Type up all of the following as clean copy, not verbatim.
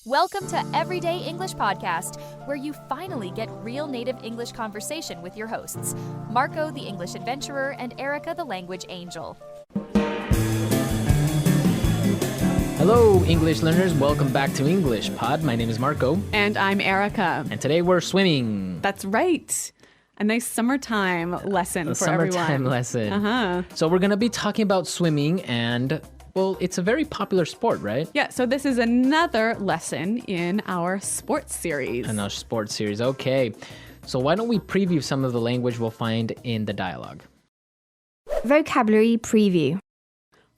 Welcome to Everyday English Podcast, where you finally get real native English conversation with your hosts, Marco the English Adventurer and Erica the Language Angel. Hello, English learners. Welcome back to English Pod. My name is Marco. And I'm Erica. And today we're swimming. That's right. A nice summertime lesson for everyone. Summertime lesson. So we're going to be talking about swimming and, well, it's a very popular sport, right? Yeah, so this is another lesson in our sports series. In our sports series. Okay. So why don't we preview some of the language we'll find in the dialogue? Vocabulary preview.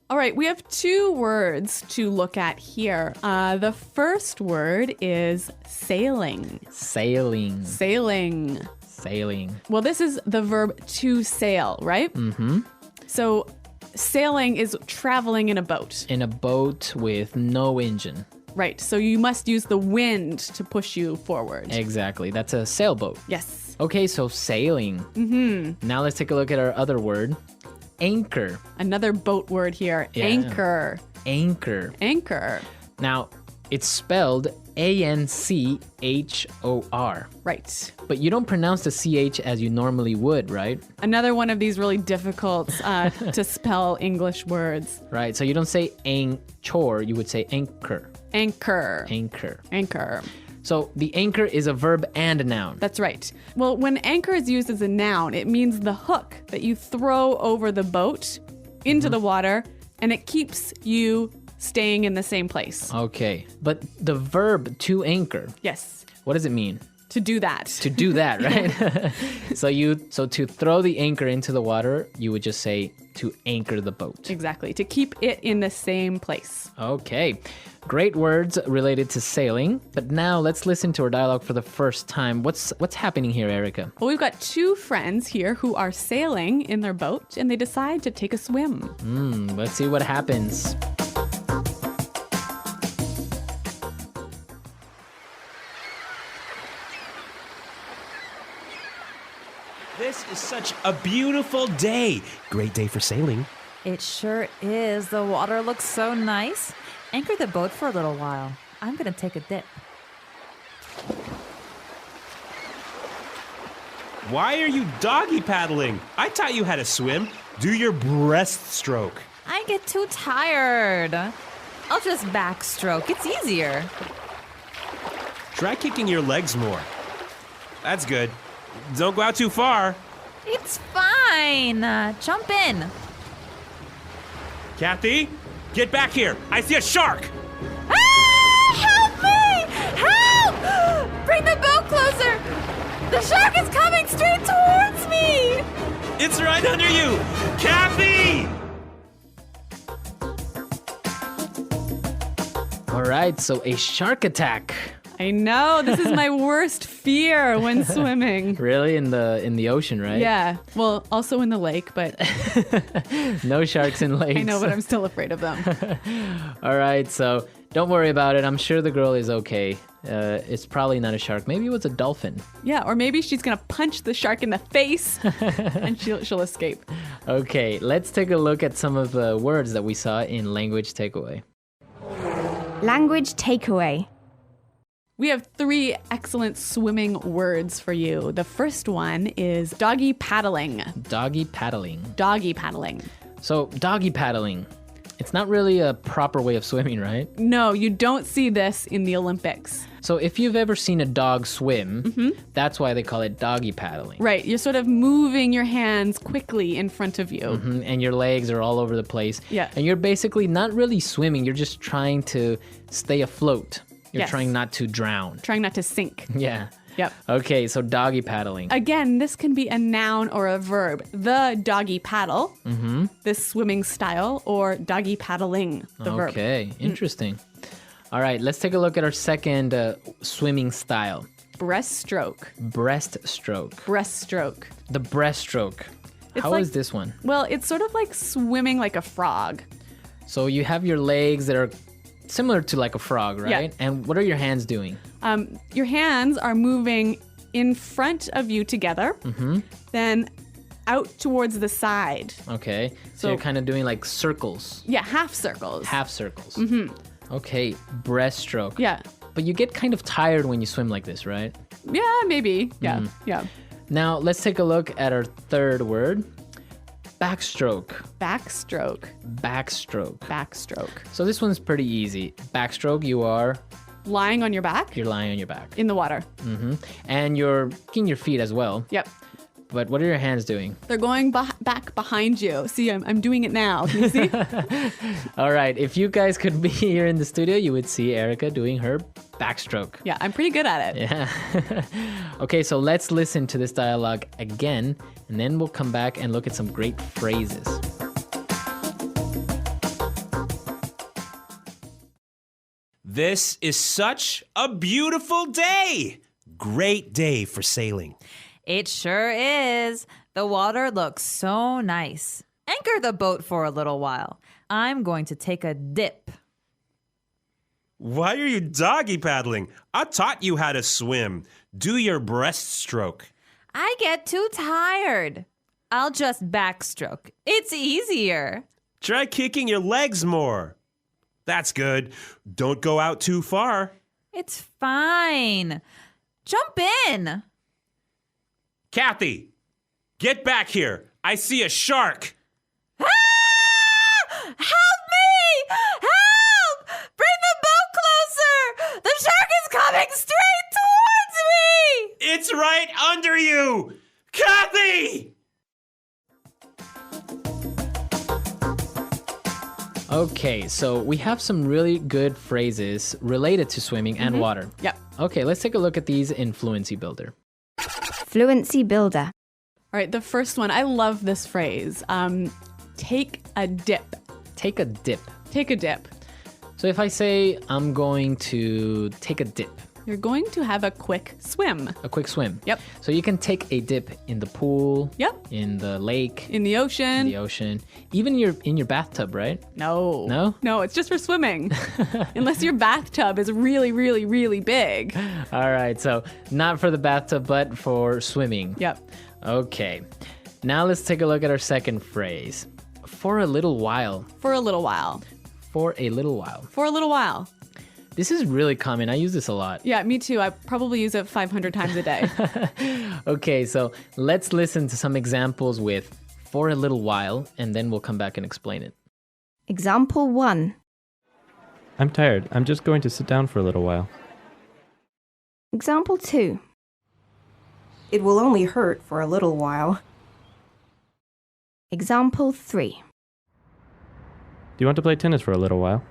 All right, we have two words to look at here. The first word is sailing. Sailing. Sailing. Sailing. Well, this is the verb to sail, right? Mm-hmm. So sailing is traveling in a boat. In a boat with no engine. Right, so you must use the wind to push you forward. Exactly. That's a sailboat. Yes. Okay, so sailing. Mm-hmm. Now let's take a look at our other word. Anchor. Another boat word here. Yeah. Anchor. Anchor. Anchor. Now, it's spelled A-N-C-H-O-R. Right. But you don't pronounce the CH as you normally would, right? Another one of these really difficult to spell English words. Right, so you don't say anchor, you would say anchor. Anchor. Anchor. Anchor. So the anchor is a verb and a noun. That's right. Well, when anchor is used as a noun, it means the hook that you throw over the boat into the water, and it keeps you staying in the same place. Okay, but the verb to anchor, Yes. what does it mean? To do that. To do that, right? So to throw the anchor into the water, you would just say to anchor the boat. Exactly. To keep it in the same place. Okay, great words related to sailing. But now let's listen to our dialogue for the first time. What's happening here, Erica? Well, we've got two friends here who are sailing in their boat, and they decide to take a swim. Let's see what happens. This is such a beautiful day. Great day for sailing. It sure is. The water looks so nice. Anchor the boat for a little while. I'm going to take a dip. Why are you doggy paddling? I taught you how to swim. Do your breaststroke. I get too tired. I'll just backstroke. It's easier. Try kicking your legs more. That's good. Don't go out too far. It's fine. Jump in. Kathy, get back here. I see a shark. Ah! Help me! Help! Bring the boat closer. The shark is coming straight towards me. It's right under you. Kathy! All right, so a shark attack. I know. This is my worst fear when swimming. Really? In the ocean, right? Yeah. Well, also in the lake, but No sharks in lakes. I know, but I'm still afraid of them. All right, so don't worry about it. I'm sure the girl is okay. It's probably not a shark. Maybe it was a dolphin. Yeah, or maybe she's going to punch the shark in the face and she'll escape. Okay, let's take a look at some of the words that we saw in Language Takeaway. Language takeaway. We have three excellent swimming words for you. The first one is doggy paddling. Doggy paddling. Doggy paddling. So, doggy paddling. It's not really a proper way of swimming, right? No, you don't see this in the Olympics. So, if you've ever seen a dog swim, that's why they call it doggy paddling. Right, you're sort of moving your hands quickly in front of you. And your legs are all over the place. Yeah. And you're basically not really swimming, you're just trying to stay afloat. You're Yes. trying not to drown. Trying not to sink. Yeah. Yep. Okay, so doggy paddling. Again, this can be a noun or a verb. The doggy paddle, this swimming style, or doggy paddling, the verb. Okay, interesting. All right, let's take a look at our second swimming style. Breaststroke. Breaststroke. Breaststroke. The breaststroke. It's How like- is this one? Well, it's sort of like swimming like a frog. So you have your legs that are similar to like a frog, right? Yeah. And what are your hands doing? Your hands are moving in front of you together, then out towards the side. Okay. So So- you're kind of doing like circles, Yeah, half circles. half circles. Okay, breaststroke. Yeah. But you get kind of tired when you swim like this, right? Yeah, maybe. Yeah, yeah. Now, let's take a look at our third word. Backstroke. Backstroke. Backstroke. Backstroke. So this one's pretty easy. Backstroke, you're Lying on your back lying on your back. in the water. And you're kicking your feet as well. Yep. But what are your hands doing? They're going back behind you. See, I'm doing it now. Can you see? All right, if you guys could be here in the studio, you would see Erica doing her backstroke. Yeah, I'm pretty good at it. Yeah. Okay, so let's listen to this dialogue again, and then we'll come back and look at some great phrases. This is such a beautiful day. Great day for sailing. It sure is. The water looks so nice. Anchor the boat for a little while. I'm going to take a dip. Why are you doggy paddling? I taught you how to swim. Do your breaststroke. I get too tired. I'll just backstroke. It's easier. Try kicking your legs more. That's good. Don't go out too far. It's fine. Jump in. Kathy, get back here. I see a shark. Ah! Help me! Help! Bring the boat closer! The shark is coming straight towards me! It's right under you. Kathy! Okay, so we have some really good phrases related to swimming and water. Yep. Okay, let's take a look at these in Fluency Builder. Fluency builder. All right, the first one. I love this phrase. Take a dip. Take a dip. Take a dip. So if I say I'm going to take a dip, You're going to have a quick swim. a quick swim. Yep. So you can take a dip in the pool, Yep. in the lake, In the ocean. in the ocean, even in your bathtub, right? No. No? No, it's just for swimming. Unless your bathtub is really, really, really big. All right, so not for the bathtub, but for swimming. Yep. Okay. Now let's take a look at our second phrase. For a little while. For a little while. For a little while. For a little while. This is really common. I use this a lot. Yeah, me too. I probably use it 500 times a day. Okay, so let's listen to some examples with for a little while, and then we'll come back and explain it. Example 1. I'm tired. I'm just going to sit down for a little while. Example 2. It will only hurt for a little while. Example 3. Do you want to play tennis for a little while?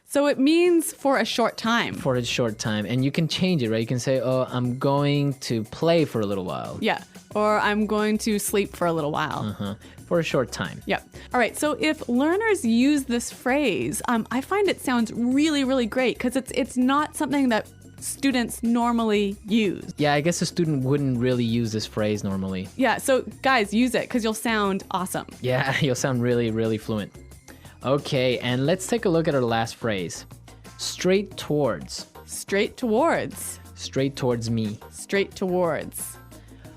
So it means for a short time. For a short time. And you can change it, right? You can say, oh, I'm going to play for a little while. Yeah. Or I'm going to sleep for a little while. For a short time. Yep. All right. So if learners use this phrase, I find it sounds really, really great because it's not something that students normally use. Yeah, I guess a student wouldn't really use this phrase normally. Yeah. So guys, use it because you'll sound awesome. Yeah, you'll sound really, really fluent. Okay, and let's take a look at our last phrase. Straight towards. Straight towards. Straight towards me. Straight towards.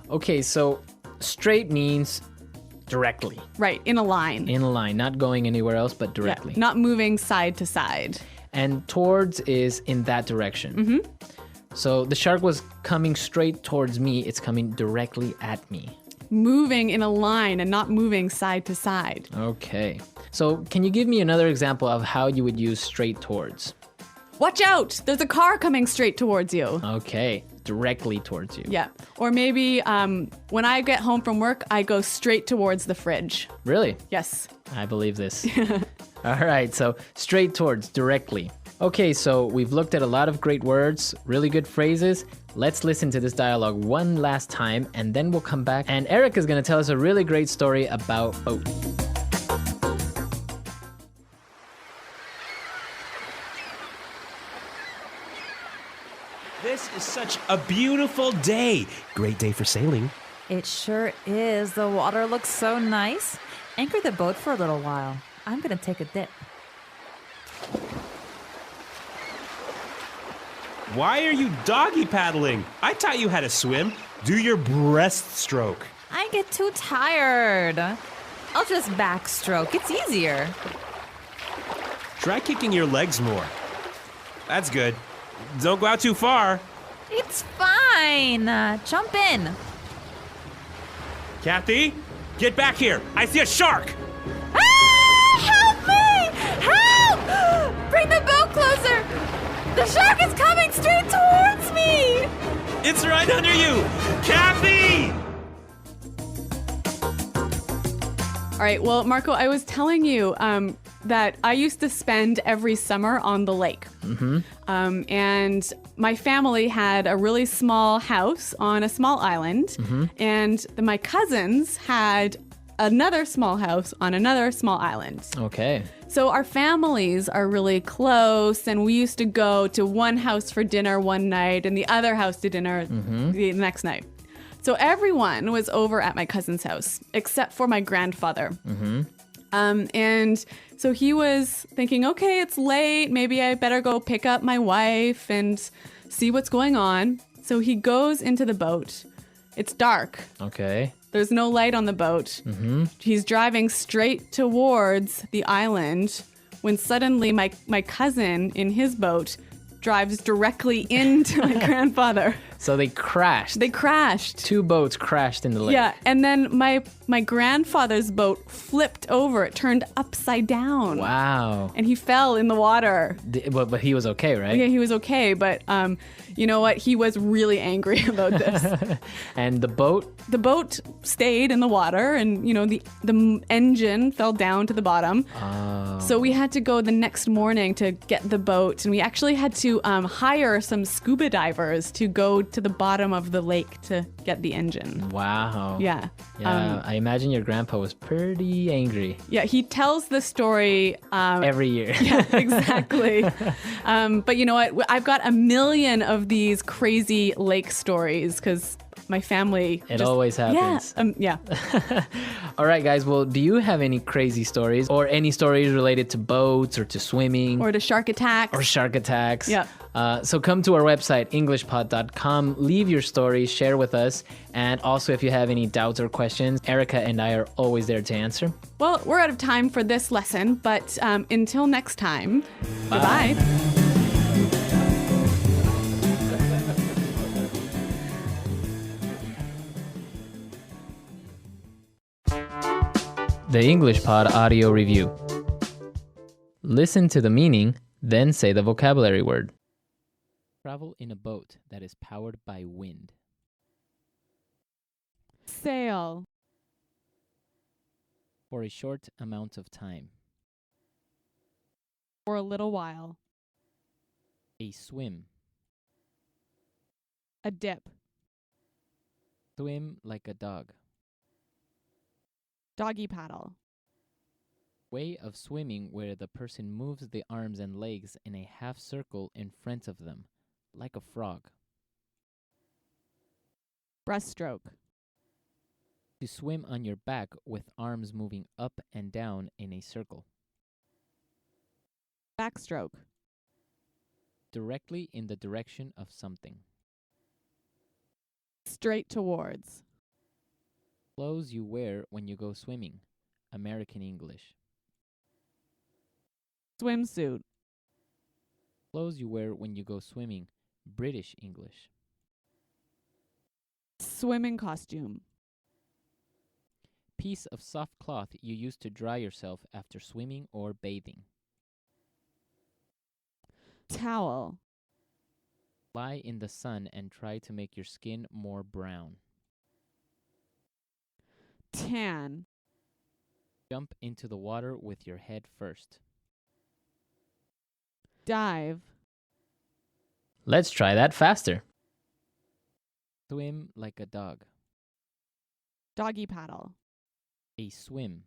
Okay, so straight means directly. Right. In a line. In a line, not going anywhere else, but directly. Yeah, not moving side to side. And towards is in that direction. So the shark was coming straight towards me. It's coming directly at me. Moving in a line and not moving side to side. Okay. So can you give me another example of how you would use straight towards? Watch out! There's a car coming straight towards you. Okay. Directly towards you. Yeah. Or maybe when I get home from work, I go straight towards the fridge. Really? Yes. I believe this. All right, so straight towards, directly. Okay, so we've looked at a lot of great words, really good phrases. Let's listen to this dialogue one last time, and then we'll come back. And Eric is going to tell us a really great story about boats. This is such a beautiful day. Great day for sailing. It sure is. The water looks so nice. Anchor the boat for a little while. I'm going to take a dip. Why are you doggy paddling? I taught you how to swim. Do your breaststroke. I get too tired. I'll just backstroke. It's easier. Try kicking your legs more. That's good. Don't go out too far. It's fine. Jump in. Kathy, get back here. I see a shark. Ah! Help me! Help! Bring the boat closer. The shark is coming straight towards me. It's right under you. Kathy! All right. Well, Marco, I was telling you that I used to spend every summer on the lake. And my family had a really small house on a small island. And my cousins had another small house on another small island. Okay. So our families are really close, and we used to go to one house for dinner one night and the other house to dinner the next night. So everyone was over at my cousin's house, except for my grandfather. And so he was thinking, okay, it's late. Maybe I better go pick up my wife and see what's going on. So he goes into the boat. It's dark. Okay. There's no light on the boat. He's driving straight towards the island when suddenly my cousin in his boat drives directly into my grandfather. So they crashed. They crashed. Two boats crashed in the lake. Yeah, and then my grandfather's boat flipped over. It turned upside down. Wow. And he fell in the water. But he was okay, right? Yeah, he was okay, but you know what? He was really angry about this. And the boat? The boat stayed in the water, and you know the engine fell down to the bottom. Oh. So we had to go the next morning to get the boat, and we actually had to hire some scuba divers to go to the bottom of the lake to get the engine. Wow. Yeah. Yeah, I imagine your grandpa was pretty angry. Yeah, he tells the story Every year. Yeah, exactly. But you know what? I've got a million of these crazy lake stories because my family. It always happens. Yeah. All right, guys. Well, do you have any crazy stories or any stories related to boats or to swimming? Or to shark attacks. Or shark attacks. Yeah. So come to our website, EnglishPod.com. Leave your stories, share with us. And also, if you have any doubts or questions, Erica and I are always there to answer. Well, we're out of time for this lesson, but until next time, bye-bye. The English Pod Audio Review. Listen to the meaning, then say the vocabulary word. Travel in a boat that is powered by wind. Sail. For a short amount of time. For a little while. A swim. A dip. Swim like a dog. Doggy paddle. Way of swimming where the person moves the arms and legs in a half circle in front of them, like a frog. Breaststroke. To swim on your back with arms moving up and down in a circle. Backstroke. Directly in the direction of something. Straight towards. Clothes you wear when you go swimming. American English. Swimsuit. Clothes you wear when you go swimming. British English. Swimming costume. Piece of soft cloth you use to dry yourself after swimming or bathing. Towel. Lie in the sun and try to make your skin more brown. Tan. Jump into the water with your head first. Dive. Let's try that faster. Swim like a dog. Doggy paddle. A swim.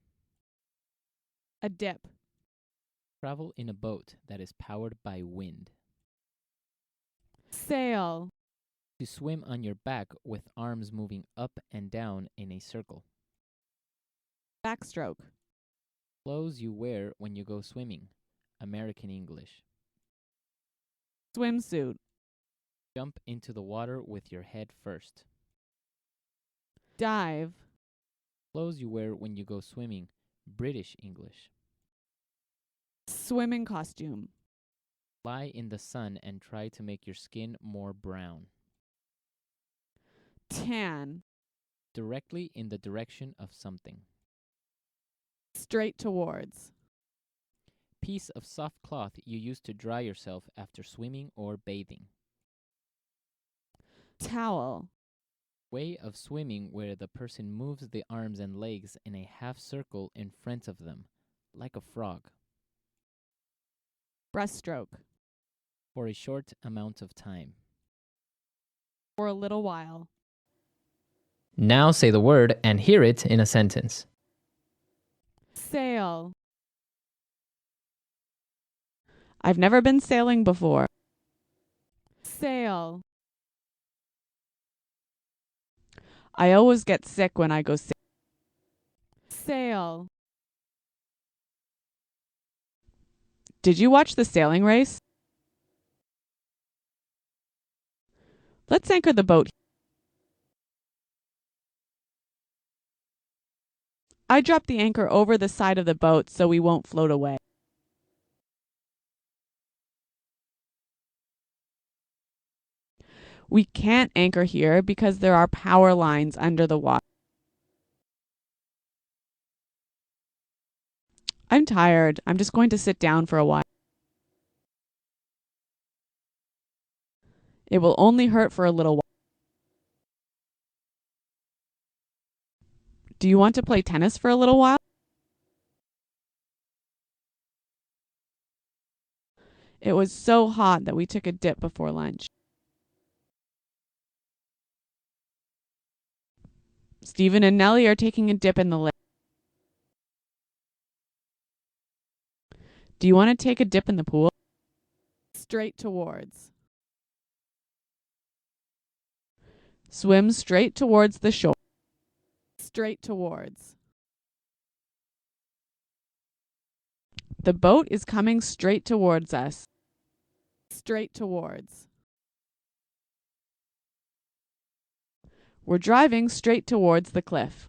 A dip. Travel in a boat that is powered by wind. Sail. To swim on your back with arms moving up and down in a circle. Backstroke. Clothes you wear when you go swimming. American English. Swimsuit. Jump into the water with your head first. Dive. Clothes you wear when you go swimming. British English. Swimming costume. Lie in the sun and try to make your skin more brown. Tan. Directly in the direction of something. Straight towards. Piece of soft cloth you use to dry yourself after swimming or bathing. Towel. Way of swimming where the person moves the arms and legs in a half circle in front of them, like a frog. Breaststroke. For a short amount of time. For a little while. Now say the word and hear it in a sentence. Sail. I've never been sailing before. Sail. I always get sick when I go sailing. Sail. Did you watch the sailing race? Let's anchor the boat. I dropped the anchor over the side of the boat so we won't float away. We can't anchor here because there are power lines under the water. I'm tired. I'm just going to sit down for a while. It will only hurt for a little while. Do you want to play tennis for a little while? It was so hot that we took a dip before lunch. Stephen and Nellie are taking a dip in the lake. Do you want to take a dip in the pool? Straight towards. Swim straight towards the shore. Straight towards. The boat is coming straight towards us. Straight towards. We're driving straight towards the cliff.